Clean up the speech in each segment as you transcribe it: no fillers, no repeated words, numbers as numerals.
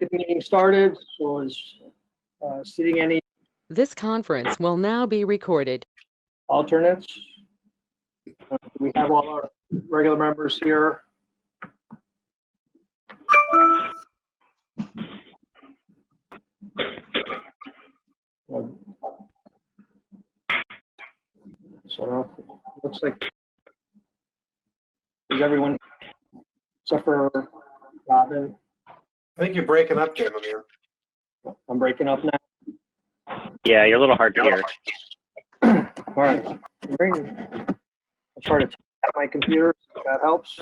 Get the meeting started. So is sitting any This conference will now be recorded. alternates? We have all our regular members here. So looks like is everyone except for Robin. I think you're breaking up, gentlemen. Here. I'm breaking up now. Yeah, you're a little hard to hear. All right. I'll try to tap my computer if that helps.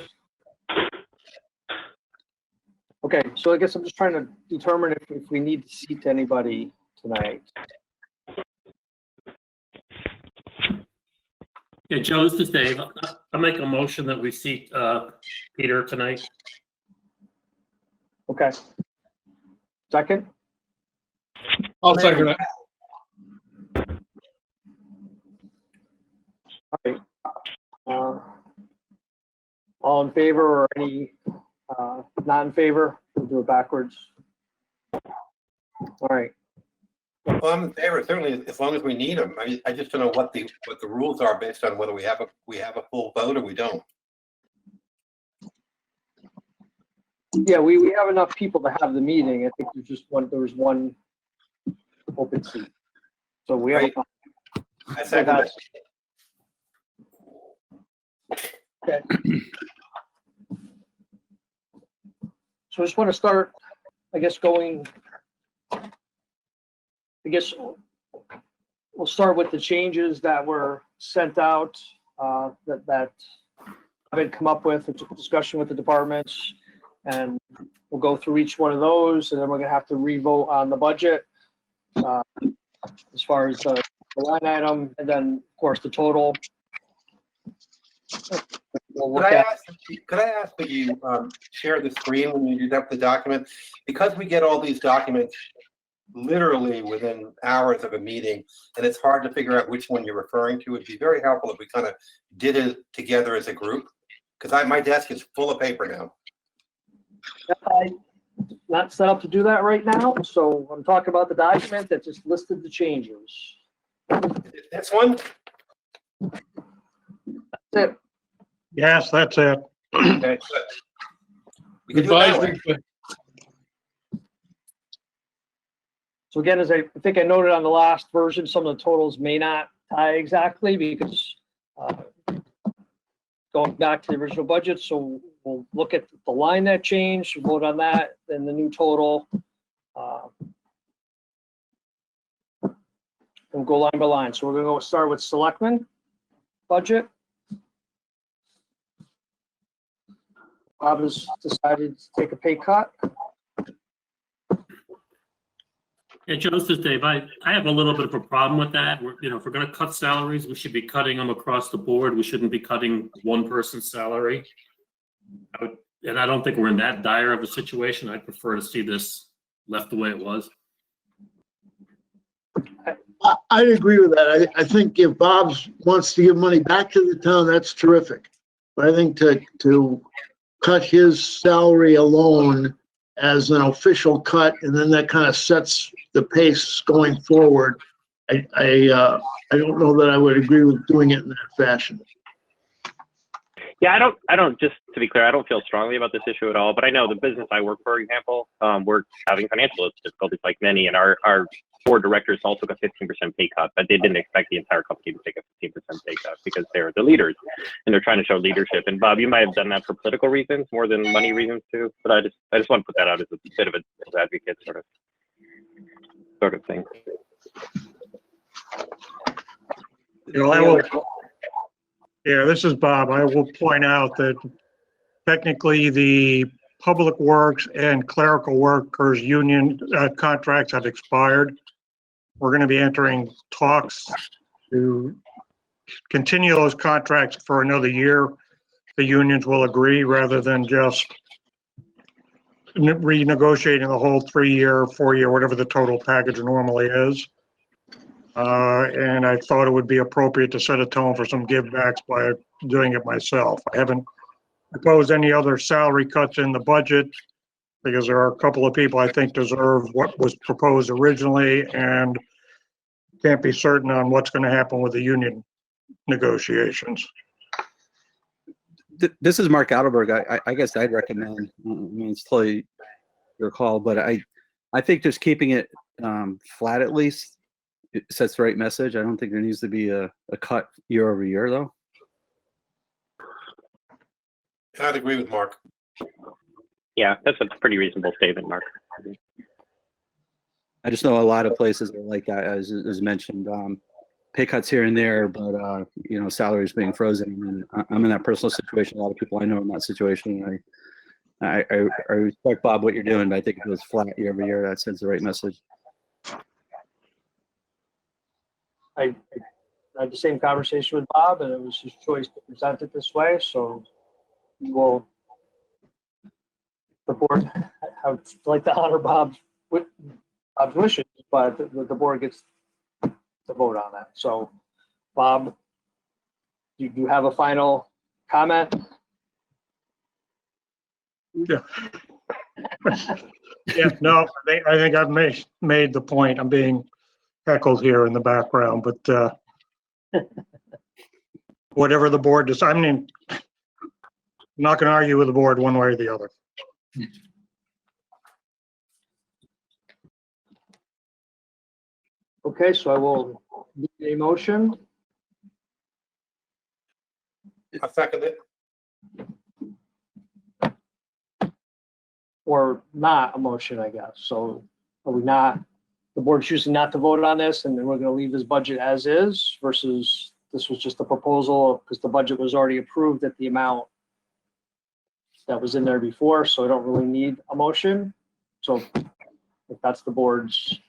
Okay, so I guess I'm just trying to determine if we need to seat anybody tonight. Yeah, Joe, this is Dave. I make a motion that we seat Peter tonight. Okay. Second? I'll second it. All right. All in favor or any not in favor? We'll do it backwards. All right. Well, I'm in favor, certainly, as long as we need them. I just don't know what the rules are based on whether we have a full vote or we don't. Yeah, we have enough people to have the meeting. I think there was one open seat. So we have. Right. I second that. Okay. So I just want to start, I guess, we'll start with the changes that were sent out that I've been come up with. It's a discussion with the departments, and we'll go through each one of those, and then we're gonna have to re-vote on the budget as far as the line item, and then of course the total. We'll look at. Could I ask that you share the screen when you up the document? Because we get all these documents literally within hours of a meeting, and it's hard to figure out which one you're referring to. It'd be very helpful if we kind of did it together as a group, because my desk is full of paper now. I'm not set up to do that right now, so I'm talking about the document that just listed the changes. This one? That's it. Yes, that's it. Okay, good. We can do it that way. So again, as I think I noted on the last version, some of the totals may not tie exactly because going back to the original budget. So we'll look at the line that changed, vote on that, then the new total. And go line by line. So we're gonna go start with selectmen budget. Bob has decided to take a pay cut. Yeah, Joe, this is Dave. I have a little bit of a problem with that. If we're going to cut salaries, we should be cutting them across the board. We shouldn't be cutting one person's salary. And I don't think we're in that dire of a situation. I'd prefer to see this left the way it was. I'd agree with that. I think if Bob wants to give money back to the town, that's terrific. But I think to cut his salary alone as an official cut, and then that kind of sets the pace going forward. I don't know that I would agree with doing it in that fashion. Yeah, I don't, just to be clear, I don't feel strongly about this issue at all, but I know the business I work, for example, we're having financial difficulties like many, and our board directors all took a 15% pay cut, but they didn't expect the entire company to take a 15% pay cut because they're the leaders and they're trying to show leadership. And Bob, you might have done that for political reasons more than money reasons too, but I just want to put that out as a bit of a advocate sort of thing. This is Bob. I will point out that technically the public works and clerical workers union contracts have expired. We're going to be entering talks to continue those contracts for another year. The unions will agree rather than just renegotiating the whole 3-year, 4-year, whatever the total package normally is. And I thought it would be appropriate to set a tone for some give backs by doing it myself. I haven't proposed any other salary cuts in the budget. because there are a couple of people I think deserve what was proposed originally and can't be certain on what's going to happen with the union negotiations. This is Mark Adelberg. I guess I'd recommend, I mean, it's totally your call, but I think just keeping it flat at least, it sets the right message. I don't think there needs to be a cut year over year, though. I'd agree with Mark. Yeah, that's a pretty reasonable statement, Mark. I just know a lot of places are like that, as mentioned, pay cuts here and there, but you know, salaries being frozen. And I'm in that personal situation. A lot of people I know in that situation. I respect, Bob, what you're doing, but I think if it was flat year over year, that sends the right message. I had the same conversation with Bob, and it was his choice to present it this way, so we will, the board, I would like to honor Bob's wishes, but the board gets to vote on that. So, Bob, do you have a final comment? Yeah. Yeah, no, I think I've made the point. I'm being heckled here in the background, but whatever the board decides, I mean, I'm not going to argue with the board one way or the other. Okay, so I will need a motion. I second it. Or not a motion, I guess. So are we not, the board choosing not to vote on this, and then we're gonna leave this budget as is, versus this was just a proposal because the budget was already approved at the amount that was in there before, so I don't really need a motion. So if that's the board's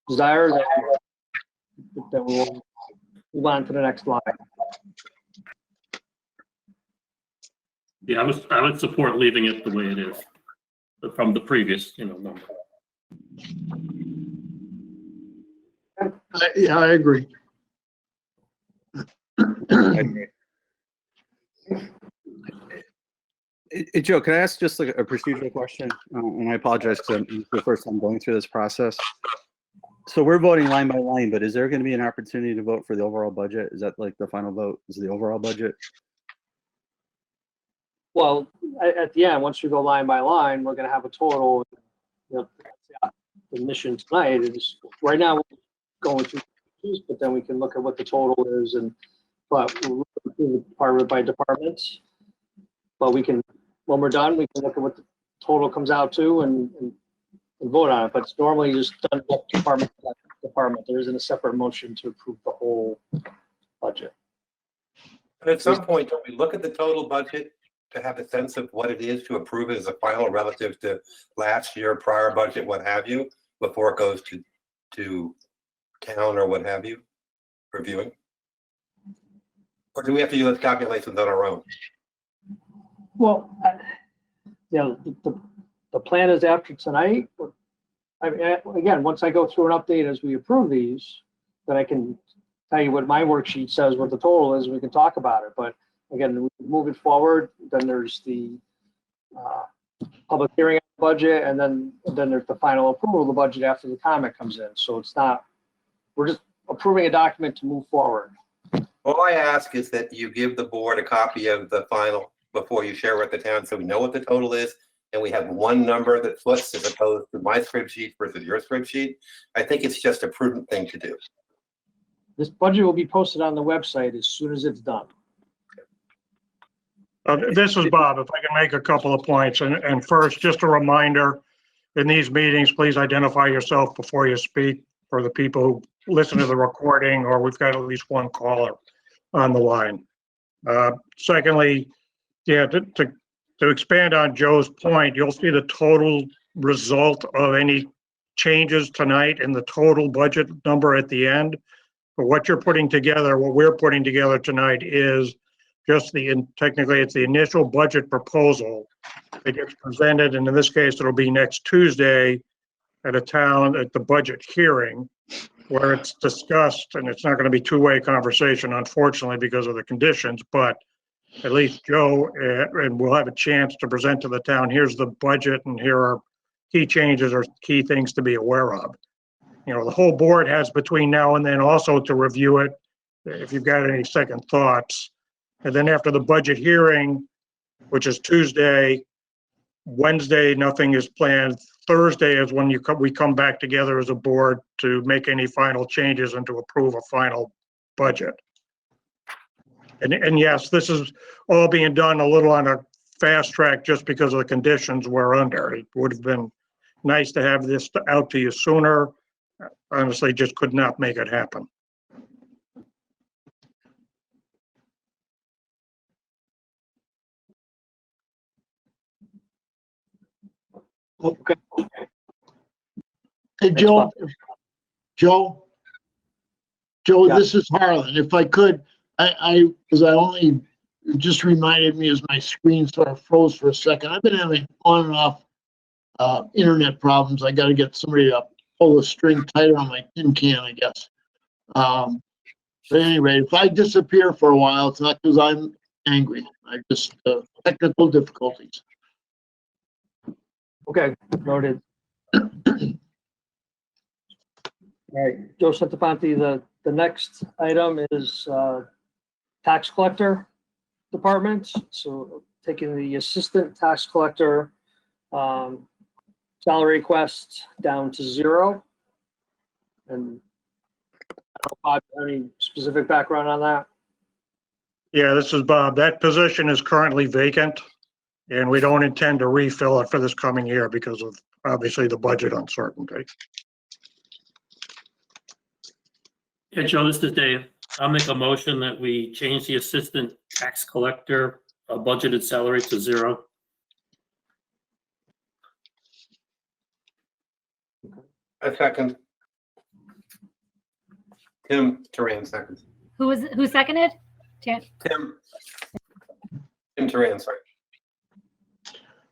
desire, then we will move on to the next slide. Yeah, I would support leaving it the way it is from the previous, number. Yeah, I agree. Joe, can I ask just like a procedural question? And I apologize because it's the first time going through this process. So we're voting line by line, but is there going to be an opportunity to vote for the overall budget? Is that like the final vote? Is the overall budget? Well, at the end, once we go line by line, we're gonna have a total, the mission tonight is, right now, we're going through, but then we can look at what the total is but we're looking department by department. But we can, when we're done, we can look at what the total comes out to and vote on it, but it's normally just done department by department. There isn't a separate motion to approve the whole budget. And at some point, don't we look at the total budget to have a sense of what it is to approve it as a final relative to last year, prior budget, what have you, before it goes to town or what have you, reviewing? Or do we have to do those calculations on our own? Well, the plan is after tonight. I mean, again, once I go through an update as we approve these, then I can tell you what my worksheet says, what the total is, and we can talk about it. But again, moving forward, then there's the public hearing on the budget, and then there's the final approval of the budget after the comment comes in. So it's not, we're just approving a document to move forward. All I ask is that you give the board a copy of the final before you share with the town, so we know what the total is, and we have one number that flips as opposed to my script sheet versus your script sheet. I think it's just a prudent thing to do. This budget will be posted on the website as soon as it's done. This is Bob, if I can make a couple of points. And first, just a reminder, in these meetings, please identify yourself before you speak for the people who listen to the recording, or we've got at least one caller on the line. Secondly, yeah, to expand on Joe's point, you'll see the total result of any changes tonight in the total budget number at the end. But what you're putting together, what we're putting together tonight is just technically it's the initial budget proposal that gets presented, and in this case, it'll be next Tuesday at the budget hearing, where it's discussed, and it's not going to be two-way conversation, unfortunately, because of the conditions, but at least Joe, and we'll have a chance to present to the town, here's the budget and here are key changes or key things to be aware of. You know, the whole board has between now and then also to review it, if you've got any second thoughts. And then after the budget hearing, which is Tuesday, Wednesday, nothing is planned. Thursday is when we come back together as a board to make any final changes and to approve a final budget. And yes, this is all being done a little on a fast track just because of the conditions we're under. It would have been nice to have this out to you sooner. Honestly, just could not make it happen. Okay. Hey, Joe, Joe, Yeah. this is Harlan. If I could, because I only, it just reminded me as my screen sort of froze for a second. I've been having on and off internet problems. I got to get somebody to pull the string tighter on my tin can, I guess. But anyway, if I disappear for a while, it's not because I'm angry. I just technical difficulties. Okay, noted. All right, Joe Santafanti, the next item is tax collector department. So taking the assistant tax collector salary request down to 0. And Bob, any specific background on that? Yeah, this is Bob. That position is currently vacant, and we don't intend to refill it for this coming year because of obviously the budget uncertainty. Yeah, Joe, this is Dave. I'll make a motion that we change the assistant tax collector budgeted salary to 0. A second. Tim Turan seconds. Who seconded? Tim Turan, sorry.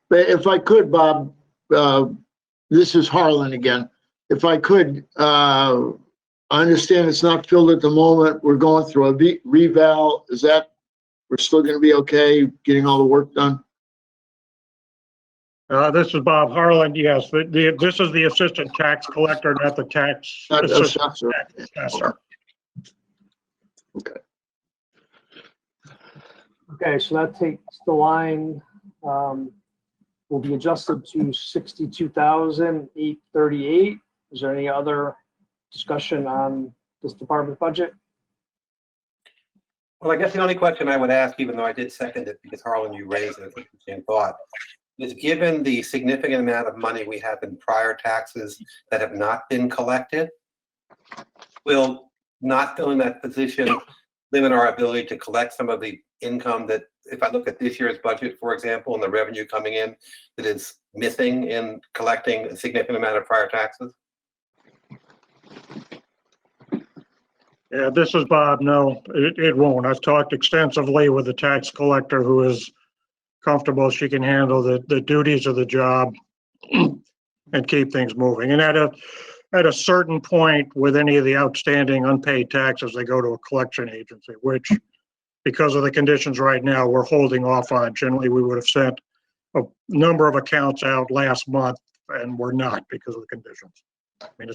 But if I could, Bob, this is Harlan again. If I could, I understand it's not filled at the moment. We're going through a reval. Is that, we're still going to be okay getting all the work done? This is Bob Harlan. Yes, this is the assistant tax collector, not the tax Not assistant assessor. tax assessor. Okay, so that takes the line, will be adjusted to 62,838. Is there any other discussion on this department budget? Well, I guess the only question I would ask, even though I did second it because Harlan, you raised it, I think the same thought, is given the significant amount of money we have in prior taxes that have not been collected, will not filling that position limit our ability to collect some of the income that, if I look at this year's budget, for example, and the revenue coming in that is missing in collecting a significant amount of prior taxes? Yeah, this is Bob. No, it won't. I've talked extensively with the tax collector who is comfortable she can handle the duties of the job and keep things moving. And at a certain point with any of the outstanding unpaid taxes, they go to a collection agency, which because of the conditions right now, we're holding off on. Generally, we would have sent a number of accounts out last month and we're not because of the conditions. I mean,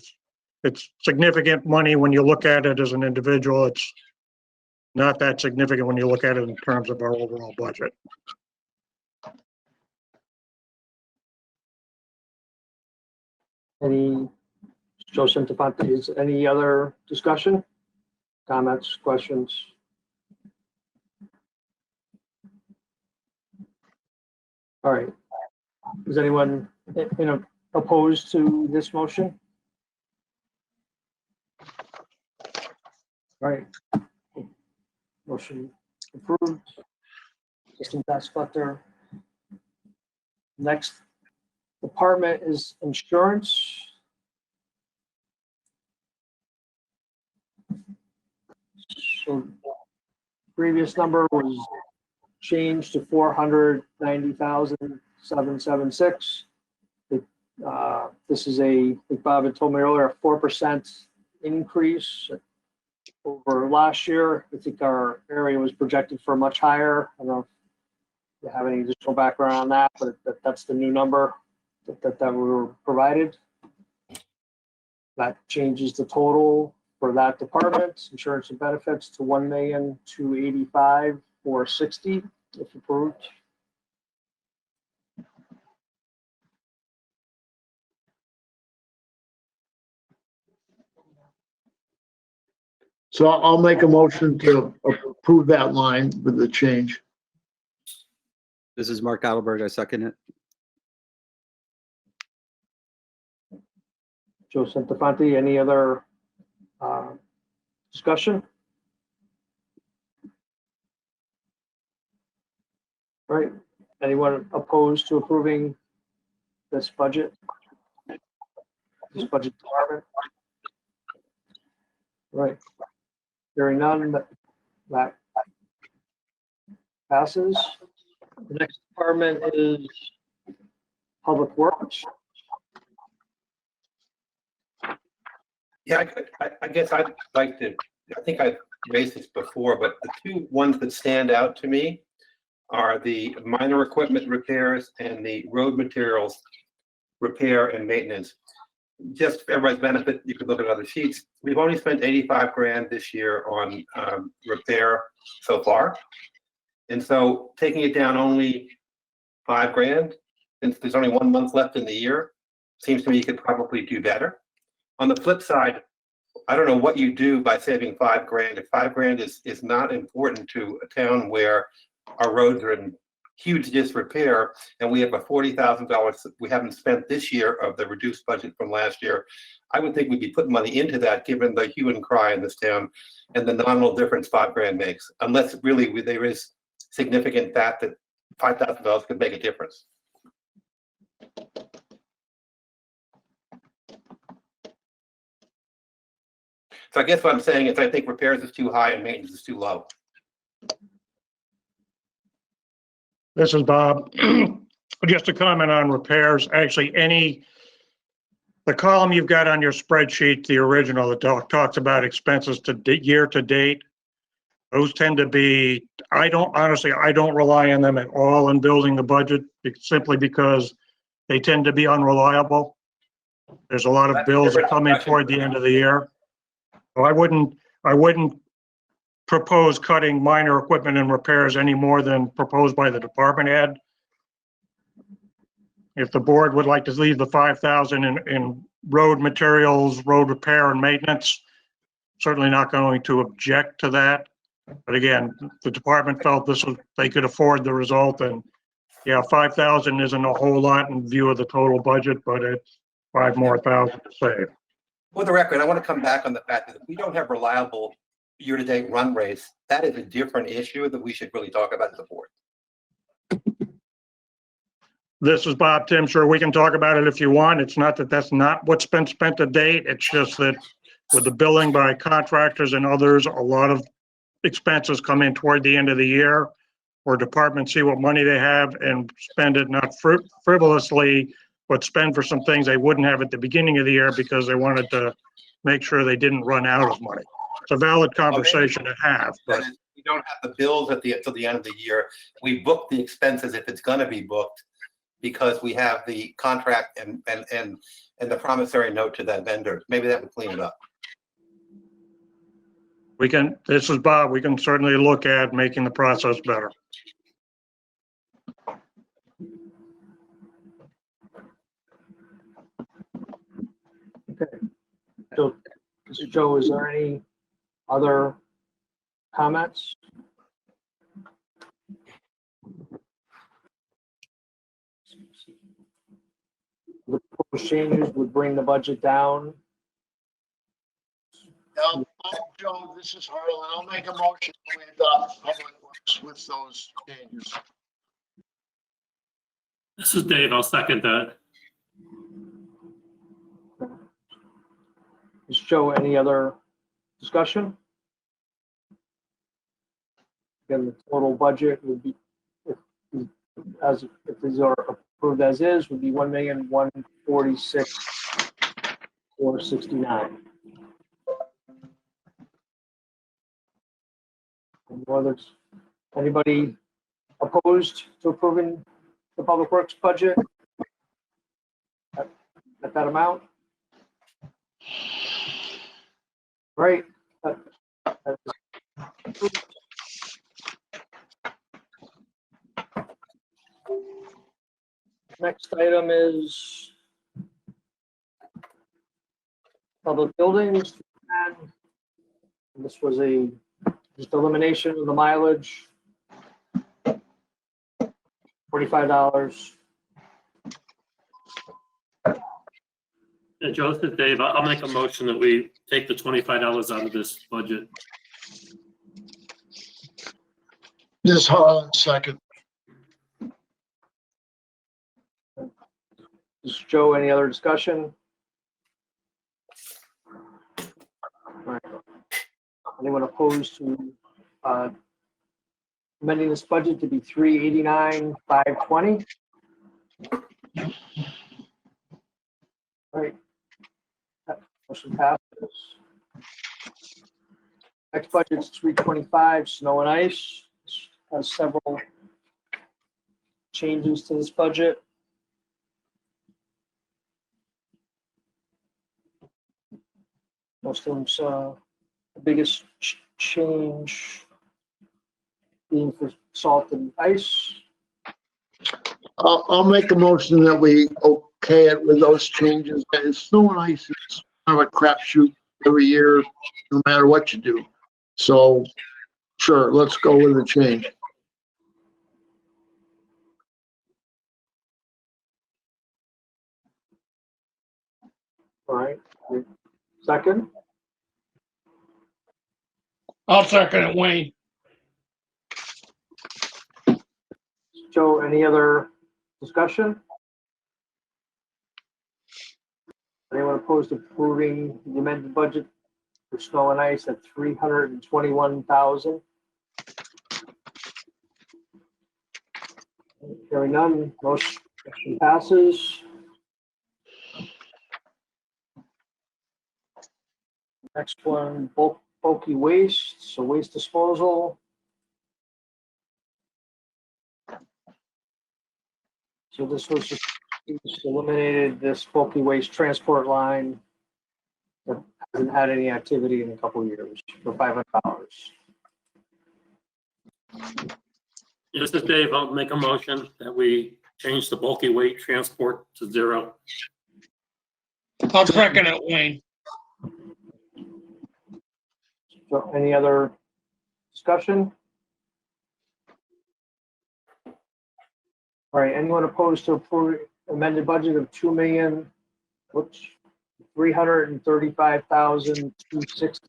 it's significant money when you look at it as an individual. It's not that significant when you look at it in terms of our overall budget. Any, Joe Santafanti, is any other discussion, comments, questions? All right. Is anyone opposed to this motion? All right. Motion approved. Assistant tax collector. Next department is insurance. So previous number was changed to 490,776. This is a, like Bob had told me earlier, a 4% increase. over last year. I think our area was projected for much higher. I don't know if you have any additional background on that, but that's the new number that we were provided. That changes the total for that department, insurance and benefits, to 1,285,460, if approved. So I'll make a motion to approve that line with the change. This is Mark Adelberg. I second it. Joe Santafanti, any other discussion? All right, anyone opposed to approving this budget? This budget department? All right, hearing none, that passes. The next department is Public Works. Yeah, I guess I'd like to, I think I've raised this before, but the two ones that stand out to me are the minor equipment repairs and the road materials repair and maintenance. Just for everybody's benefit, you could look at other sheets. We've only spent 85 grand this year on repair so far. And so taking it down only 5 grand, since there's only 1 month left in the year, seems to me you could probably do better. On the flip side, I don't know what you do by saving 5 grand. If 5 grand is not important to a town where our roads are in huge disrepair and we have a $40,000 we haven't spent this year of the reduced budget from last year, I would think we'd be putting money into that given the hue and cry in this town and the nominal difference 5 grand makes, unless really there is significant fact that $5,000 could make a difference. So I guess what I'm saying is I think repairs is too high and maintenance is too low. This is Bob. Just to comment on repairs, actually the column you've got on your spreadsheet, the original that talks about expenses to year to date, those tend to be, I don't rely on them at all in building the budget simply because they tend to be unreliable. There's a lot of bills that come in toward the end of the year. So I wouldn't propose cutting minor equipment and repairs any more than proposed by the department head. If the board would like to leave the 5,000 in road materials, road repair and maintenance, certainly not going to object to that. But again, the department felt they could afford the result, and yeah, 5,000 isn't a whole lot in view of the total budget, but it's 5,000 more to save. For the record, I want to come back on the fact that if we don't have reliable year-to-date run rates, that is a different issue that we should really talk about as a board. This is Bob Tim. Sure, we can talk about it if you want. It's not that that's not what's been spent to date. It's just that with the billing by contractors and others, a lot of expenses come in toward the end of the year where departments see what money they have and spend it not frivolously, but spend for some things they wouldn't have at the beginning of the year because they wanted to make sure they didn't run out of money. It's a valid conversation to have, but we don't have the bills until the end of the year. We book the expenses if it's going to be booked because we have the contract and the promissory note to that vendor. Maybe that would clean it up. this is Bob, we can certainly look at making the process better. Okay. So, Mr. Joe, is there any other comments? The proposed changes would bring the budget down. Joe, this is Harlan. I'll make a motion to adopt Public Works with those changes. This is Dave. I'll second that. Mr. Joe, any other discussion? Again, the total budget would be, if these are approved as is, would be $1,146,469. Anybody opposed to approving the Public Works budget at that amount? Right. Next item is public buildings. And this was just elimination of the mileage. $45. Yeah, Joe, this is Dave. I'll make a motion that we take the $25 out of this budget. This Harlan, second. This is Joe, any other discussion? All right. Anyone opposed to amending this budget to be $389,520? All right. That motion passes. Next budget's $325, snow and ice. Has several changes to this budget. Most of them's the biggest change being for salt and ice. I'll make a motion that we okay it with those changes. And snow and ice is kind of a crapshoot every year, no matter what you do. So, sure, let's go with the change. All right. Second, I'll second it, Wayne. Joe, any other discussion? Anyone opposed to approving the amended budget for snow and ice at $321,000? Hearing none, motion passes. Next one, bulky waste, so waste disposal. So this was just eliminated this bulky waste transport line that hasn't had any activity in a couple of years for $500. This is Dave. I'll make a motion that we change the bulky weight transport to 0. I'll second it, Wayne. So any other discussion? All right, anyone opposed to approve amended budget of $2,335,260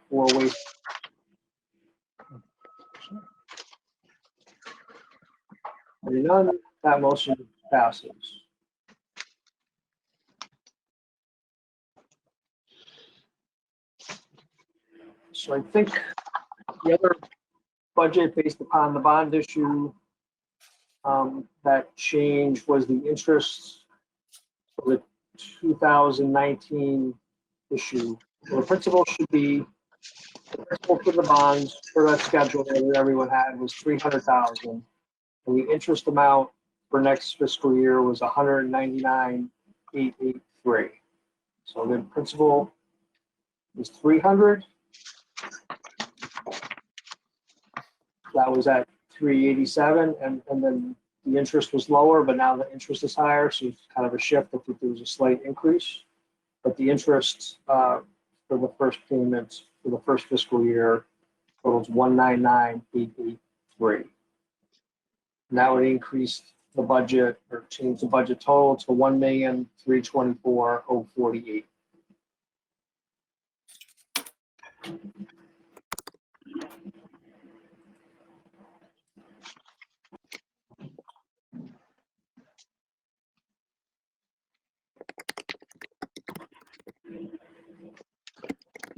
for waste? Hearing none, that motion passes. So I think the other budget based upon the bond issue, that change was the interest for the 2019 issue. So the principal should be, the principal for the bonds for that schedule that everyone had was $300,000. And the interest amount for next fiscal year was $199,883. So the principal is $300,000. That was at 387, and then the interest was lower, but now the interest is higher, so it's kind of a shift. I think there was a slight increase, but the interest for the first payment for the first fiscal year totals $199,883. And that would increase the budget or change the budget total to $1,324,048.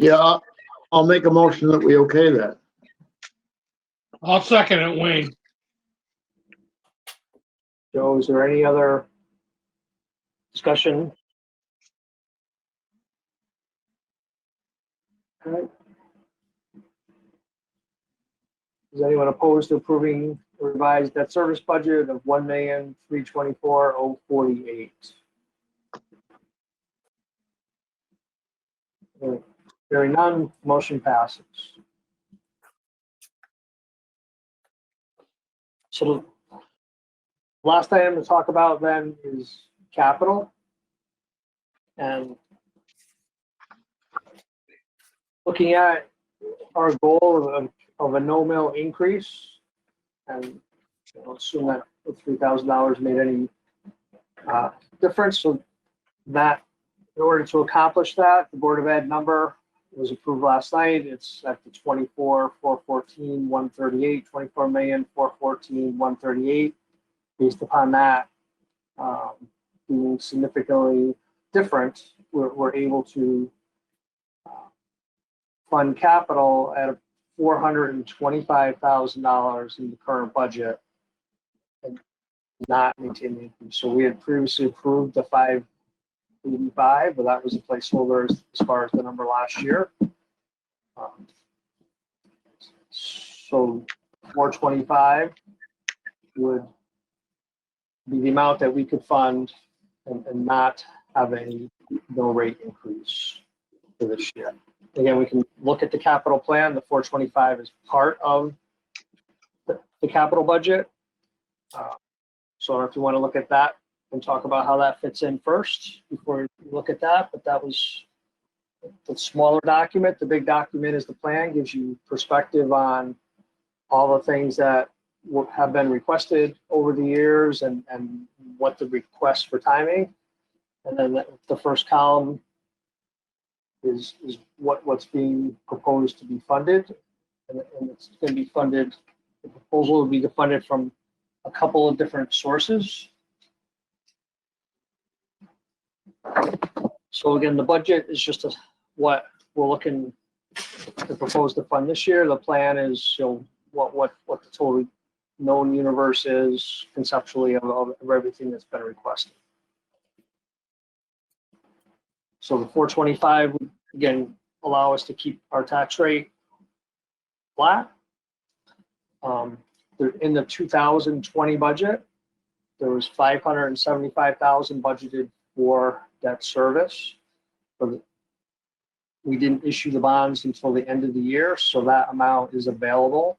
Yeah, I'll make a motion that we okay that. I'll second it, Wayne. Joe, is there any other discussion? All right. Is anyone opposed to approving the revised debt service budget of $1,324,048? Hearing none, motion passes. So the last item to talk about then is capital. And looking at our goal of a no-mill increase, and assume that the $3,000 made any difference. So that, in order to accomplish that, the Board of Ed number was approved last night. It's at the 24,414,138, 24,414,138. Based upon that being significantly different, we're able to fund capital at $425,000 in the current budget and not maintain the increase. So we had previously approved the 585, but that was a placeholder as far as the number last year. So 425 would be the amount that we could fund and not have any no rate increase for this year. Again, we can look at the capital plan. The 425 is part of the capital budget. So if you want to look at that and talk about how that fits in first before you look at that, but that was the smaller document. The big document is the plan, gives you perspective on all the things that have been requested over the years and what the request for timing. And then the first column is what's being proposed to be funded. And it's going to be funded, the proposal will be funded from a couple of different sources. So again, the budget is just what we're looking to propose to fund this year. The plan is what the total known universe is conceptually of everything that's been requested. So the 425 would again allow us to keep our tax rate flat. In the 2020 budget, there was $575,000 budgeted for debt service. But we didn't issue the bonds until the end of the year, so that amount is available.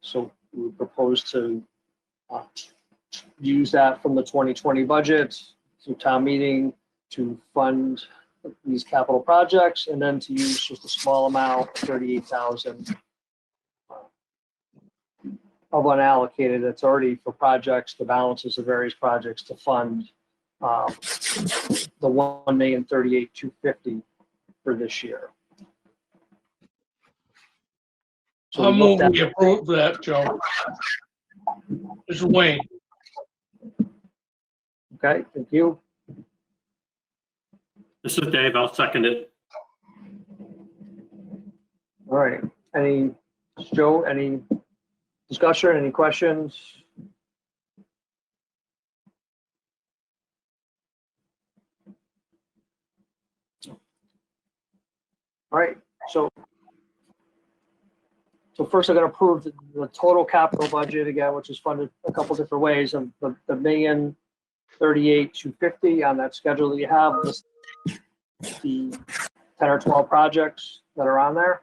So we propose to use that from the 2020 budget through town meeting to fund these capital projects, and then to use just a small amount, 38,000 of unallocated that's already for projects, the balances of various projects to fund the $1,038,250 for this year. So I'll we move looked we approve that, Joe. This is Wayne. Okay, thank you. This is Dave. I'll second it. All right, Joe, any discussion, any questions? All right, so first I'm going to approve the total capital budget again, which is funded a couple different ways, of the $1,038,250 on that schedule that you have, the 10 or 12 projects that are on there.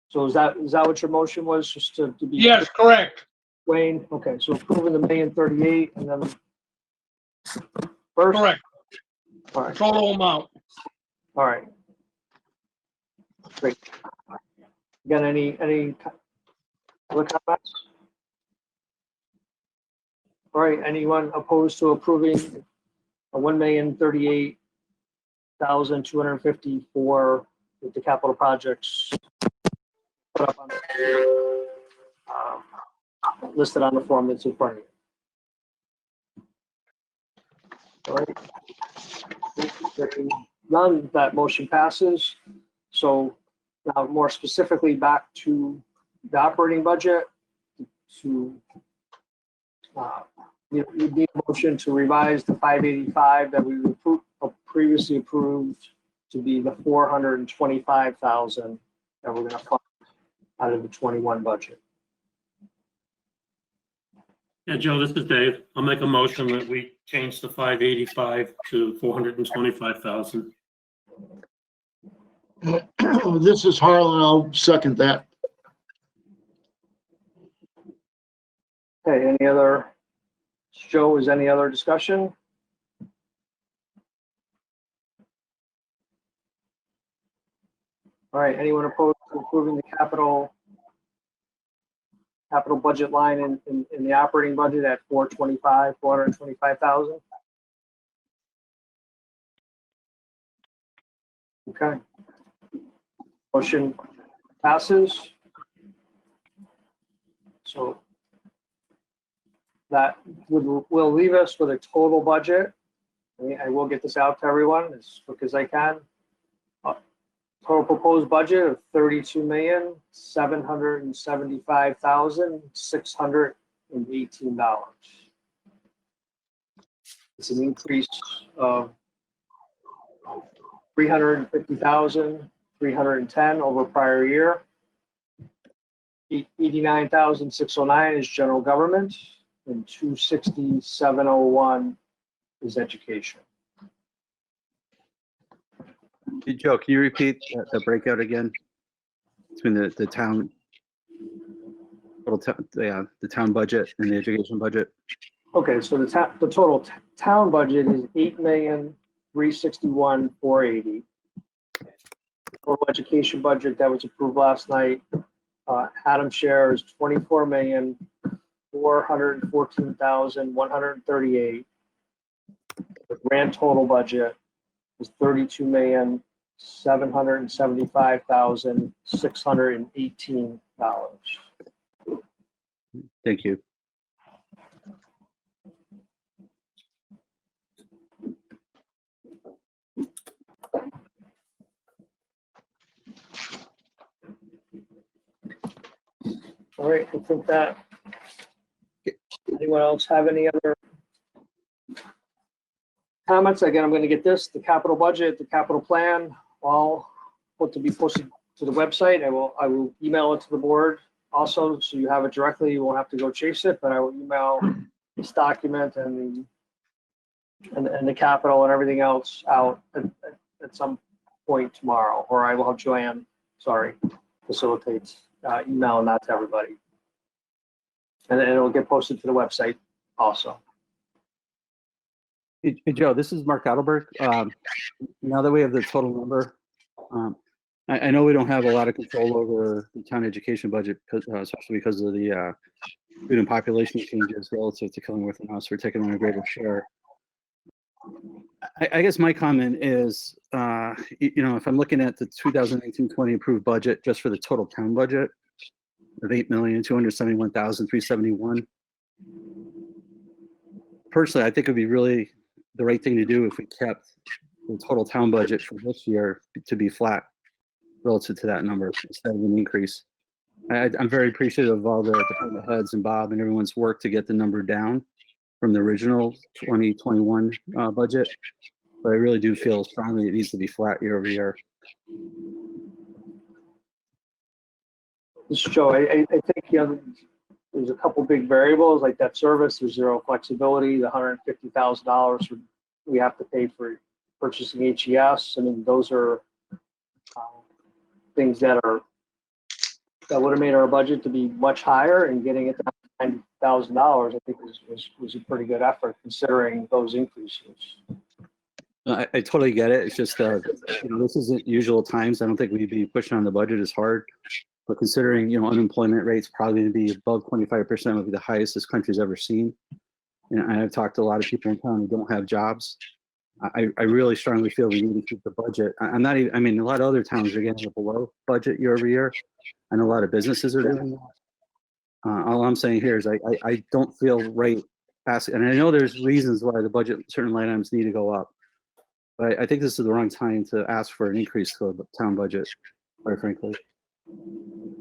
So is that what your motion was, just to be? Yes, correct. Wayne, okay, so approving the $1,038,000 and then first? Correct. All right, Total amount. all right. Great. Again, any other comments? All right, anyone opposed to approving a $1,038,250 for the capital projects put up on listed on the form that's in front of you? All right. None, that motion passes. So now more specifically back to the operating budget, to you need a motion to revise the 585 that we previously approved to be the 425,000 that we're going to fund out of the 21 budget. Yeah, Joe, this is Dave. I'll make a motion that we change the 585 to 425,000. This is Harlan. I'll second that. Okay, any other, Joe, is any other discussion? All right, anyone opposed to approving the capital budget line in the operating budget at 425,000? Okay. Motion passes. So that will leave us with a total budget. I will get this out to everyone as quick as I can. Total proposed budget of $32,775,618. It's an increase of 350,310 over prior year. 89,609 is general government, and 267,001 is education. Hey, Joe, can you repeat the breakout again between the town, the town budget and the education budget? Okay, so the total town budget is $8,361,480. Total education budget that was approved last night, Haddam share is $24,414,138. The grand total budget is $32,775,618. Thank you. All right, I think that, anyone else have any other comments? Again, I'm going to get this, the capital budget, the capital plan, all put to be posted to the website. I will email it to the board also, so you have it directly. You won't have to go chase it, but I will email this document and the capital and everything else out at some point tomorrow, or I will have Joanne, facilitate emailing that to everybody. And then it'll get posted to the website also. Hey, Joe, this is Mark Adelberg. Now that we have the total number, I know we don't have a lot of control over the town education budget, especially because of the student population changes relative to Killingworth and us. We're taking on a greater share. I guess my comment is, if I'm looking at the 2019-20 approved budget just for the total town budget of $8,271,371, personally, I think it'd be really the right thing to do if we kept the total town budget for this year to be flat relative to that number instead of an increase. I'm very appreciative of all the department heads and Bob and everyone's work to get the number down from the original 2021 budget, but I really do feel strongly it needs to be flat year over year. Mr. Joe, I think there's a couple big variables like debt service. There's zero flexibility. The $150,000 we have to pay for purchasing HES. I mean, those are things that would have made our budget to be much higher, and getting it down to $90,000, I think was a pretty good effort considering those increases. I totally get it. It's just, this isn't usual times. I don't think we'd be pushing on the budget as hard. But considering, unemployment rates probably going to be above 25%, would be the highest this country's ever seen. I've talked to a lot of people in town who don't have jobs. I really strongly feel we need to keep the budget. A lot of other towns are getting below budget year over year. I know a lot of businesses are doing that. All I'm saying here is I don't feel right asking, and I know there's reasons why the budget, certain line items need to go up. But I think this is the wrong time to ask for an increase to the town budget, quite frankly.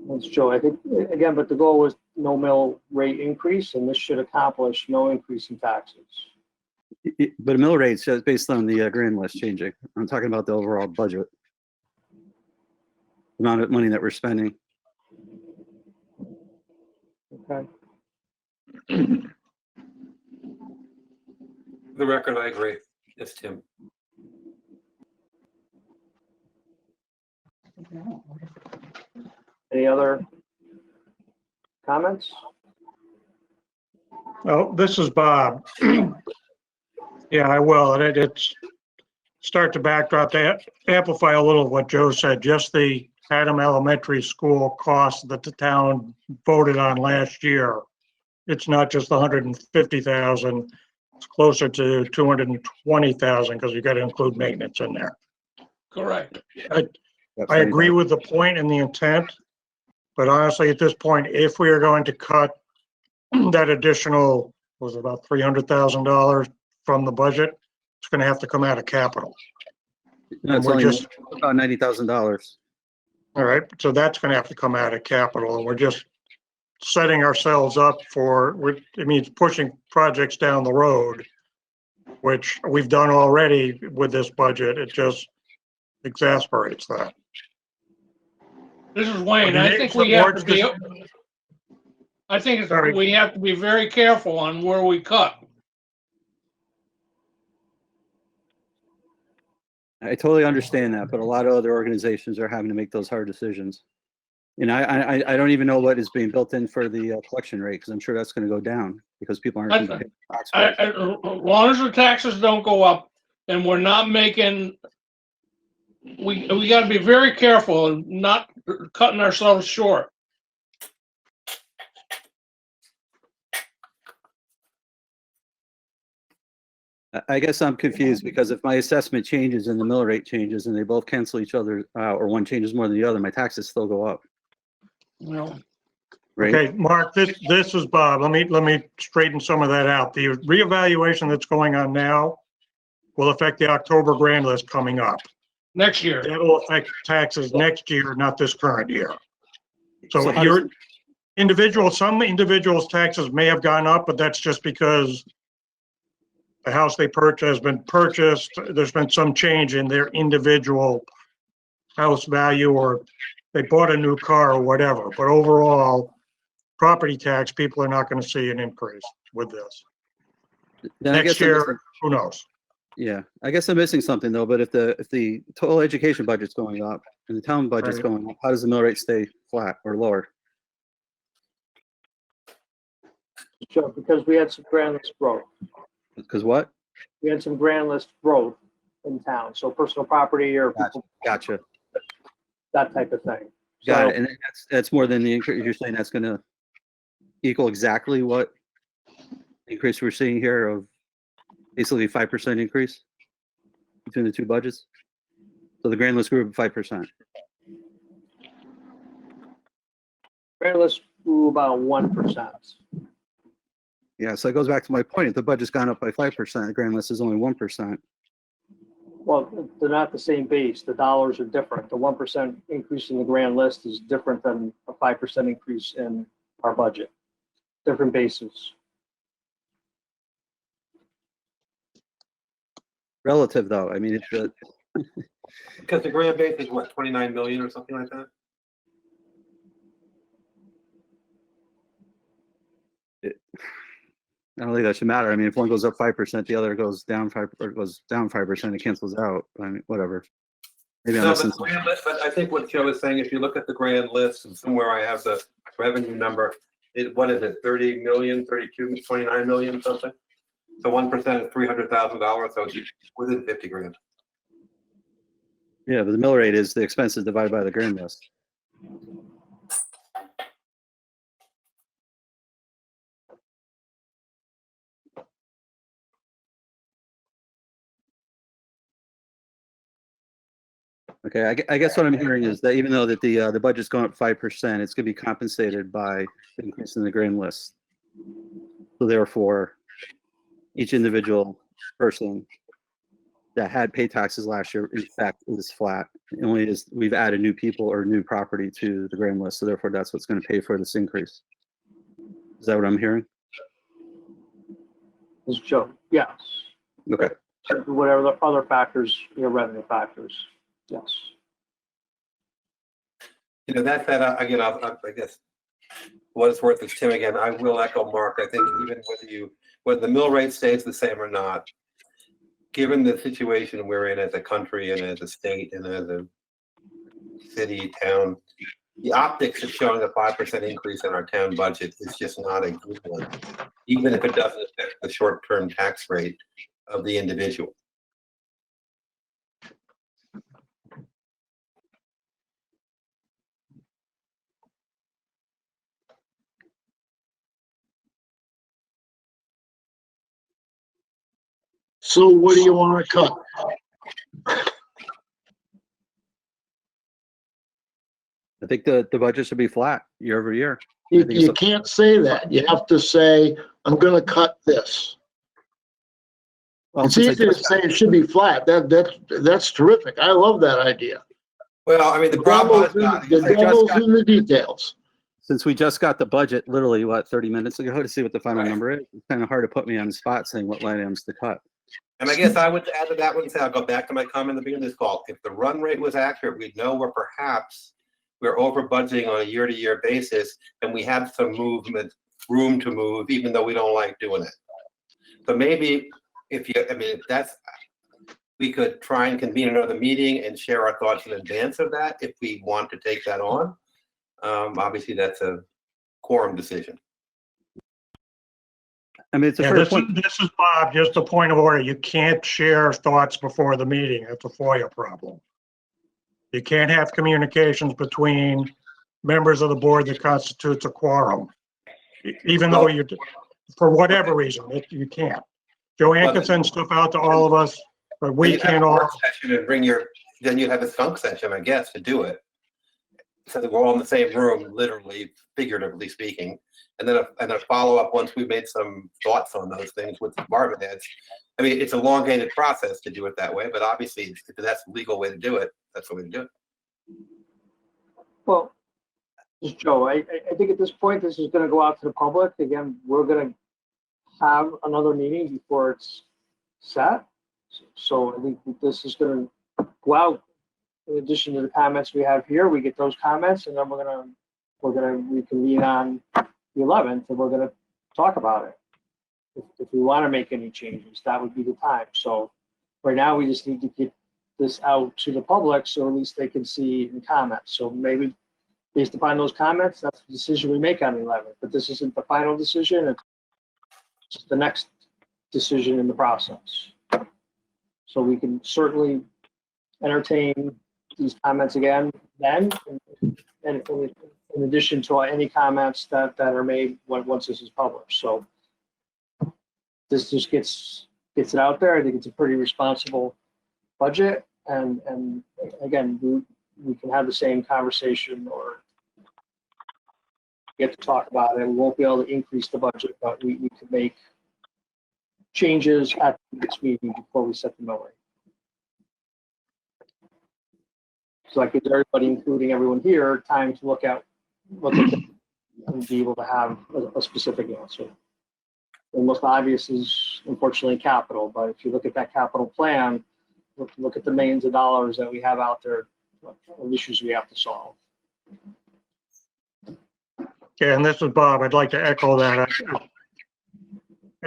That's Joe. I think, again, but the goal was no mill rate increase, and this should accomplish no increase in taxes. But a mill rate is based on the grand list changing. I'm talking about the overall budget, the amount of money that we're spending. Okay. For the record, I agree. It's Tim. Any other comments? Oh, this is Bob. Yeah, I will. And it's start to backdrop to amplify a little of what Joe said. Just the Haddam Elementary School cost that the town voted on last year. It's not just the 150,000. It's closer to 220,000 because you got to include maintenance in there. Correct. I agree with the point and the intent, but honestly, at this point, if we are going to cut that additional, was it about $300,000 from the budget, it's going to have to come out of capital. No, it's we're only just- about $90,000. All right, so that's going to have to come out of capital, and we're just setting ourselves up for, it means pushing projects down the road, which we've done already with this budget. It just exasperates that. This is Wayne. I think we have to be, I think Sorry. we have to be very careful on where we cut. I totally understand that, but a lot of other organizations are having to make those hard decisions. And I don't even know what is being built in for the collection rate, because I'm sure that's going to go down because people aren't going to pay tax for it. As long as the taxes don't go up and we're not making, we got to be very careful and not cutting ourselves short. I guess I'm confused because if my assessment changes and the mill rate changes and they both cancel each other out, or one changes more than the other, my taxes still go up, You know, right? Okay, Mark, this is Bob. Let me straighten some of that out. The reevaluation that's going on now will affect the October grand list coming up. next year. That'll affect taxes next year, not this current year. So So how your some individuals' taxes may have gone up, but that's just because the house they purchased has been purchased. There's been some change in their individual house value, or they bought a new car or whatever. But overall, property tax, people are not going to see an increase with this. Then I Next guess I'm year, missing- who knows? Yeah, I guess I'm missing something though, but if the total education budget's going up and the town budget's Right. going up, how does the mill rate stay flat or lower? Sure, because we had some grand list growth. Because what? We had some grand list growth in town, so personal property or people, Gotcha. that type of thing. Got So, it. And that's more than the increase. You're saying that's going to equal exactly what increase we're seeing here of basically 5% increase between the two budgets? So the grand list grew 5%. grand list grew about 1%. Yeah, so it goes back to my point. If the budget's gone up by 5%, the grand list is only 1%. Well, they're not the same base. The dollars are different. The 1% increase in the grand list is different than a 5% increase in our budget. Different bases. Relative though, I mean, it's Because the grand base is what, 29 million or something like that? I don't think that should matter. I mean, if one goes up 5%, the other goes down 5%, it cancels out. I mean, whatever. Maybe I'm No, missing but the grand list, but I think what Joe is saying, if you look at the grand list and somewhere I have the revenue number, what is it, 30 million, 32, 29 million, something? So 1% is $300,000, so it's within 50 grand. Yeah, but the mill rate is the expenses divided by the grand list. Okay, I guess what I'm hearing is that even though that the budget's going up 5%, it's going to be compensated by the increase in the grand list. So therefore, each individual person that had paid taxes last year, in fact, is flat. It only is we've added new people or new property to the grand list, so therefore that's what's going to pay for this increase. Is that what I'm hearing? Is Joe? Yes. Okay. Whatever the other factors, your revenue factors. Yes. You know, that said, again, I guess what it's worth, it's Tim again. I will echo Mark. I think even whether the mill rate stays the same or not, given the situation we're in as a country and as a state and as a city, town, the optics of showing a 5% increase in our town budget is just not a good one, even if it doesn't affect the short-term tax rate of the individual. So what do you want to cut? I think the budget should be flat year over year. You can't say that. You have to say, I'm gonna cut this. Well, It's since I easy to just say it should be flat. That's terrific. I love that idea. Well, I mean, the problem is, The devil's in the details. since we just got the budget literally, 30 minutes ago to see what the final number is, it's kind of hard to put me on the spot saying what line items to cut. and I guess I would add to that one and say, I'll go back to my comment at the beginning of this call. If the run rate was accurate, we'd know we're over budgeting on a year-to-year basis, and we have some room to move, even though we don't like doing it. So maybe we could try and convene another meeting and share our thoughts in advance of that if we want to take that on. Obviously, that's a quorum decision. I mean, it's a Yeah, fair point. this is Bob, just a point of order. You can't share thoughts before the meeting. It's a FOIA problem. You can't have communications between members of the board that constitutes a quorum. Even though you, for whatever reason, you can't. Joanne can send stuff out to all of us, but we can't all. Then you have a skunk session, I guess, to do it. So that we're all in the same room, literally, figuratively speaking, and then a follow-up once we've made some thoughts on those things with the department heads. I mean, it's a elongated process to do it that way, but obviously, if that's the legal way to do it, that's the way to do it. Well, this is Joe, I think at this point, this is gonna go out to the public. Again, we're gonna have another meeting before it's set. So I think this is gonna go out. In addition to the comments we have here, we get those comments, and then we're gonna reconvene on the 11th, and we're gonna talk about it. If we want to make any changes, that would be the time. So right now, we just need to get this out to the public, so at least they can see and comment. So maybe based upon those comments, that's the decision we make on the 11th. But this isn't the final decision; it's the next decision in the process. So we can certainly entertain these comments again then, and in addition to any comments that are made once this is published. So this just gets it out there. I think it's a pretty responsible budget, and again, we can have the same conversation or get to talk about it. We won't be able to increase the budget, but we can make changes at the next meeting before we set the mill rate. So that gives everybody, including everyone here, time to look at what they think and be able to have a specific answer. The most obvious is unfortunately capital, but if you look at that capital plan, look at the millions of dollars that we have out there, of issues we have to solve. Yeah, and this is Bob. I'd like to echo that.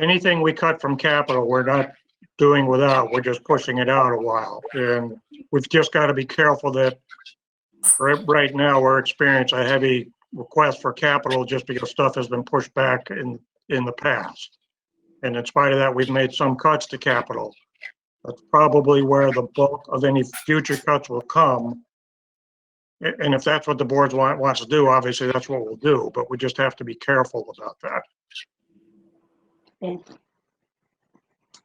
Anything we cut from capital, we're not doing without, we're just pushing it out a while. And we've just got to be careful that right now we're experiencing a heavy request for capital just because stuff has been pushed back in the past. And in spite of that, we've made some cuts to capital. That's probably where the bulk of any future cuts will come. And if that's what the board wants to do, obviously that's what we'll do, but we just have to be careful about that.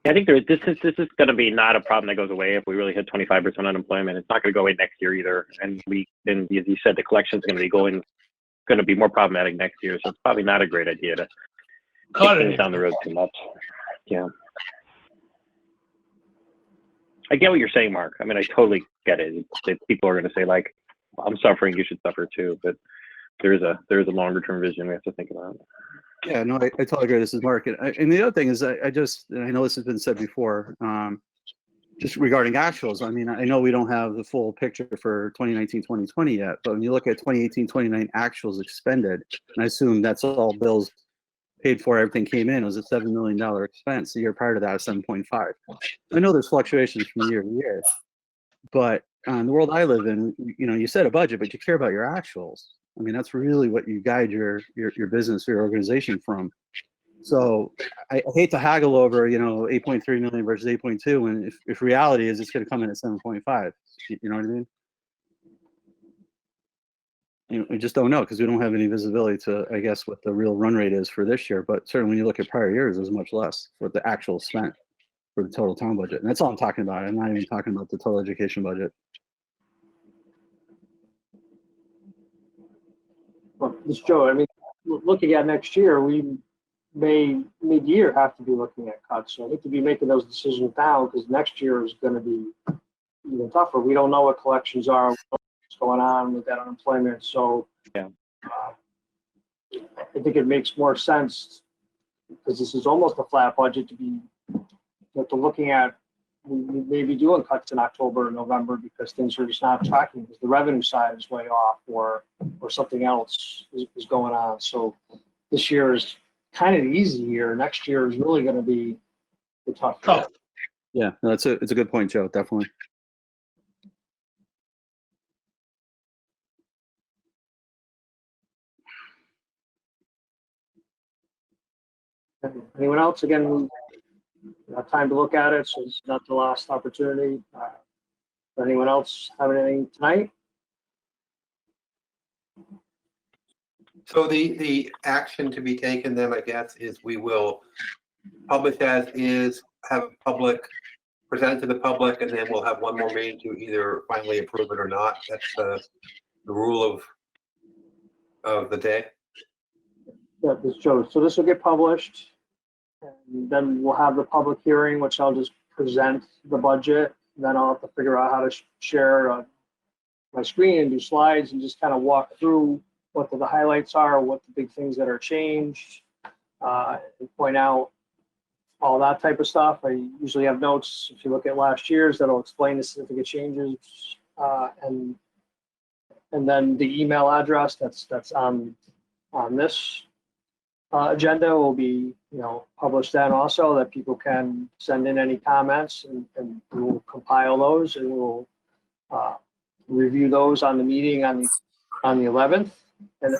I think this is going to be not a problem that goes away if we really hit 25% unemployment. It's not going to go away next year either. And as you said, the collection is going to be more problematic next year. So it's probably not a great idea to Cut things it. down the road too much. Yeah. I get what you're saying, Mark. I mean, I totally get it. People are going to say like, I'm suffering, you should suffer too. But there is a longer term vision we have to think about. Yeah, no, I totally agree. This is Mark. And the other thing is, I know this has been said before, just regarding actuals, I mean, I know we don't have the full picture for 2019, 2020 yet, but when you look at 2018, 29 actuals expended, and I assume that's all bills paid for, everything came in, it was a $7 million expense. The year prior to that was 7.5. I know there's fluctuations from year to year, but in the world I live in, you know, you set a budget, but you care about your actuals. I mean, that's really what you guide your business, your organization from. So I hate to haggle over, you know, 8.3 million versus 8.2, and if reality is it's going to come in at 7.5, you know what I mean? We just don't know because we don't have any visibility to, I guess, what the real run rate is for this year. But certainly when you look at prior years, it was much less for the actual spent for the total town budget. And that's all I'm talking about. I'm not even talking about the total education budget. Well, Mr. Joe, I mean, looking at next year, we may mid-year have to be looking at cuts. So I think to be making those decisions now because next year is going to be even tougher. We don't know what collections are, what's going on with that unemployment. So Yeah. I think it makes more sense because this is almost a flat budget to be looking at. We may be doing cuts in October and November because things are just not tracking because the revenue side is way off or something else is going on. So this year is kind of the easy year. Next year is really going to be the tough year. Yeah, no, it's a good point, Joe. Definitely. Anyone else? Again, we have time to look at it, so it's not the last opportunity. Anyone else have anything tonight? So the action to be taken then, I guess, is we will publish as is, have public, present it to the public, and then we'll have one more meeting to either finally approve it or not. That's the rule of the day. Yeah, this Joe. So this will get published, and then we'll have the public hearing, which I'll just present the budget. Then I'll have to figure out how to share my screen and do slides and just kind of walk through what the highlights are, what the big things that are changed, and point out all that type of stuff. I usually have notes, if you look at last year's, that'll explain the significant changes, and then the email address that's on this agenda will be, published then also, that people can send in any comments, and we'll compile those and we'll review those on the meeting on the 11th, and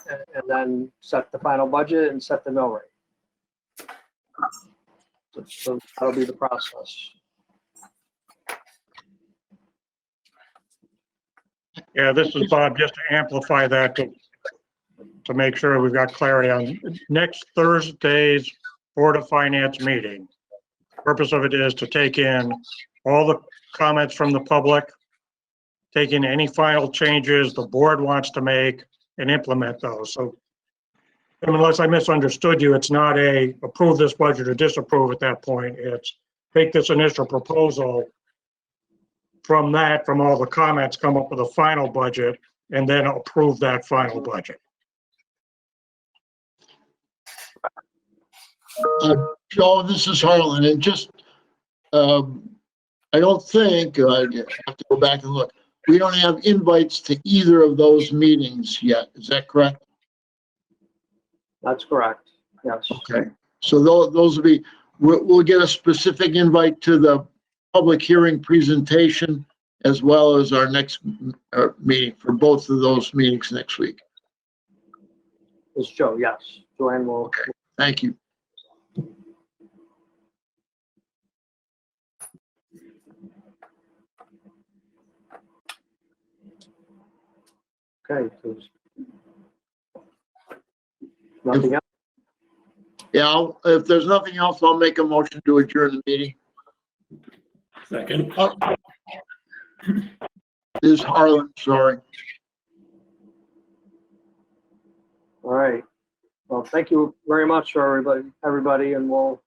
then set the final budget and set the mill rate. So that'll be the process. Yeah, this is Bob, just to amplify that, to make sure we've got clarity on next Thursday's Board of Finance meeting. Purpose of it is to take in all the comments from the public, take in any final changes the board wants to make, and implement those. So unless I misunderstood you, it's not a approve this budget or disapprove at that point. It's take this initial proposal, from that, from all the comments, come up with a final budget, and then approve that final budget. Joe, this is Harlan, and just, I don't think, I have to go back and look, we don't have invites to either of those meetings yet, is that correct? That's correct, yes. Okay, so those will be, we'll get a specific invite to the public hearing presentation as well as our next meeting for both of those meetings next week. It's Joe, yes. Joanne will. Okay, thank you. Okay. Nothing else? Yeah, if there's nothing else, I'll make a motion to adjourn the meeting. Second. This is Harlan, sorry. All right. Well, thank you very much for everybody, and we'll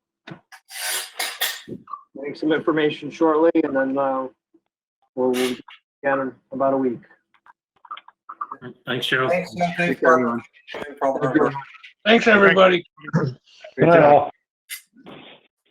make some information shortly, and then we'll again in about a week. Thanks, Joe. Thanks, Take care, everyone. for all the hard work. Thanks, everybody. Great job.